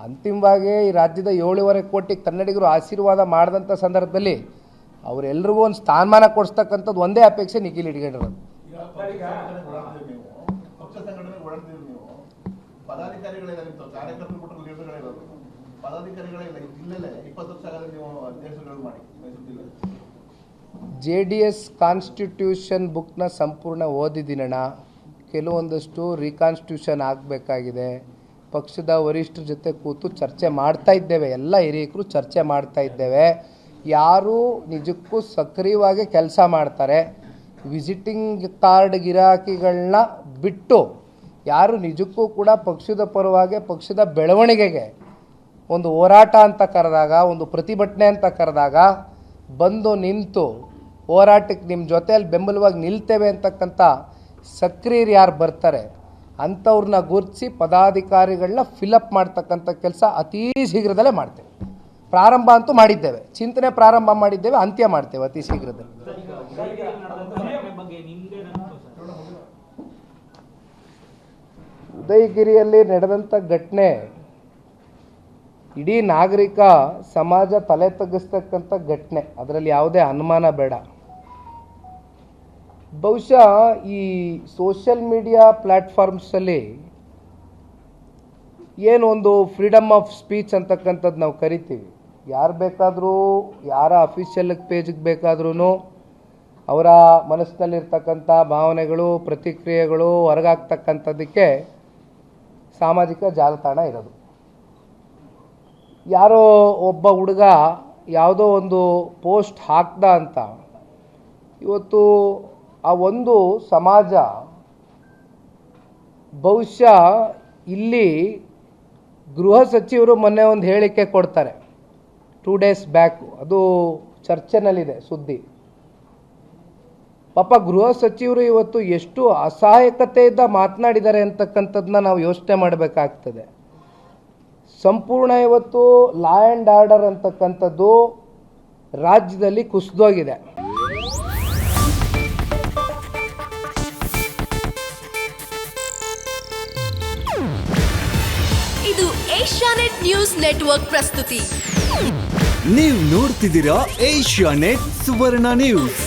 ಅಂತಿಮವಾಗಿ ಈ ರಾಜ್ಯದ 7.5 ಕೋಟಿ ಕನ್ನಡಿಗರು ಆಶೀರ್ವಾದ ಮಾಡಿದಂಥ ಸಂದರ್ಭದಲ್ಲಿ ಅವರೆಲ್ಲರಿಗೂ ಒಂದು ಸ್ಥಾನಮಾನ ಕೊಡಿಸ್ತಕ್ಕಂಥದ್ದು ಒಂದೇ ಅಪೇಕ್ಷೆ ನಿಖಿಲ್ ಇಟ್ಕೊಂಡಿರೋದು. JDS ಕಾನ್ಸ್ಟಿಟ್ಯೂಷನ್ ಬುಕ್ನ ಸಂಪೂರ್ಣ ಓದಿದ್ದೀನಣ್ಣ. ಕೆಲವೊಂದಷ್ಟು ರೀಕಾನ್ಸ್ಟಿಟ್ಯೂಷನ್ ಆಗಬೇಕಾಗಿದೆ. ಪಕ್ಷದ ವರಿಷ್ಠರ ಜೊತೆ ಕೂತು ಚರ್ಚೆ ಮಾಡ್ತಾ ಇದ್ದೇವೆ, ಎಲ್ಲ ಹಿರಿಯಕರು ಚರ್ಚೆ ಮಾಡ್ತಾ ಇದ್ದೇವೆ. ಯಾರು ನಿಜಕ್ಕೂ ಸಕ್ರಿಯವಾಗಿ ಕೆಲಸ ಮಾಡ್ತಾರೆ, ವಿಸಿಟಿಂಗ್ ಕಾರ್ಡ್ ಗಿರಾಕಿಗಳನ್ನ ಬಿಟ್ಟು ಯಾರು ನಿಜಕ್ಕೂ ಕೂಡ ಪಕ್ಷದ ಪರವಾಗಿ ಪಕ್ಷದ ಬೆಳವಣಿಗೆಗೆ ಒಂದು ಹೋರಾಟ ಅಂತ ಕರೆದಾಗ, ಒಂದು ಪ್ರತಿಭಟನೆ ಅಂತ ಕರೆದಾಗ ಬಂದು ನಿಂತು ಹೋರಾಟಕ್ಕೆ ನಿಮ್ಮ ಜೊತೆಯಲ್ಲಿ ಬೆಂಬಲವಾಗಿ ನಿಲ್ತೇವೆ ಅಂತಕ್ಕಂಥ ಸಕ್ರಿಯರು ಯಾರು ಬರ್ತಾರೆ ಅಂಥವ್ರನ್ನ ಗುರುತಿಸಿ ಪದಾಧಿಕಾರಿಗಳನ್ನ ಫಿಲಪ್ ಮಾಡ್ತಕ್ಕಂಥ ಕೆಲಸ ಅತೀ ಶೀಘ್ರದಲ್ಲೇ ಮಾಡ್ತೇವೆ. ಪ್ರಾರಂಭ ಅಂತೂ ಮಾಡಿದ್ದೇವೆ, ಚಿಂತನೆ ಪ್ರಾರಂಭ ಮಾಡಿದ್ದೇವೆ, ಅಂತ್ಯ ಮಾಡ್ತೇವೆ ಅತಿ ಶೀಘ್ರದಲ್ಲಿ. ಉದಯಗಿರಿಯಲ್ಲಿ ನಡೆದಂಥ ಘಟನೆ ಇಡೀ ನಾಗರಿಕ ಸಮಾಜ ತಲೆ ತಗ್ಗಿಸ್ತಕ್ಕಂಥ ಘಟನೆ, ಅದರಲ್ಲಿ ಯಾವುದೇ ಅನುಮಾನ ಬೇಡ. ಬಹುಶಃ ಈ ಸೋಷಿಯಲ್ ಮೀಡಿಯಾ ಪ್ಲ್ಯಾಟ್ಫಾರ್ಮ್ಸಲ್ಲಿ ಏನೊಂದು ಫ್ರೀಡಮ್ ಆಫ್ ಸ್ಪೀಚ್ ಅಂತಕ್ಕಂಥದ್ದು ನಾವು ಕರಿತೀವಿ. ಯಾರು ಬೇಕಾದರೂ ಯಾರ ಅಫಿಷಿಯಲ್ ಪೇಜ್ಗೆ ಬೇಕಾದ್ರೂ ಅವರ ಮನಸ್ಸಿನಲ್ಲಿರ್ತಕ್ಕಂಥ ಭಾವನೆಗಳು ಪ್ರತಿಕ್ರಿಯೆಗಳು ಹೊರಗಾಗ್ತಕ್ಕಂಥದ್ದಕ್ಕೆ ಸಾಮಾಜಿಕ ಜಾಲತಾಣ ಇರೋದು. ಯಾರೋ ಒಬ್ಬ ಹುಡುಗ ಯಾವುದೋ ಒಂದು ಪೋಸ್ಟ್ ಹಾಕ್ದ ಅಂತ ಇವತ್ತು ಆ ಒಂದು ಸಮಾಜ ಬಹುಶಃ ಇಲ್ಲಿ ಗೃಹ ಸಚಿವರು ಮೊನ್ನೆ ಒಂದು ಹೇಳಿಕೆ ಕೊಡ್ತಾರೆ 2 days ಬ್ಯಾಕ್, ಅದು ಚರ್ಚೆನಲ್ಲಿದೆ ಸುದ್ದಿ. ಪಾಪ ಗೃಹ ಸಚಿವರು ಇವತ್ತು ಎಷ್ಟು ಅಸಹಾಯಕತೆಯಿಂದ ಮಾತನಾಡಿದ್ದಾರೆ ಅಂತಕ್ಕಂಥದ್ದನ್ನ ನಾವು ಯೋಚನೆ ಮಾಡಬೇಕಾಗ್ತದೆ. ಸಂಪೂರ್ಣ ಇವತ್ತು ಲಾ ಆ್ಯಂಡ್ ಆರ್ಡರ್ ಅಂತಕ್ಕಂಥದ್ದು ರಾಜ್ಯದಲ್ಲಿ ಕುಸಿದೋಗಿದೆ. ಇದು ಏಷ್ಯಾನೆಟ್ ನ್ಯೂಸ್ ನೆಟ್ವರ್ಕ್ ಪ್ರಸ್ತುತಿ. ನೀವು ನೋಡ್ತಿದ್ದೀರಾ ಏಷ್ಯಾನೆಟ್ ಸುವರ್ಣ ನ್ಯೂಸ್.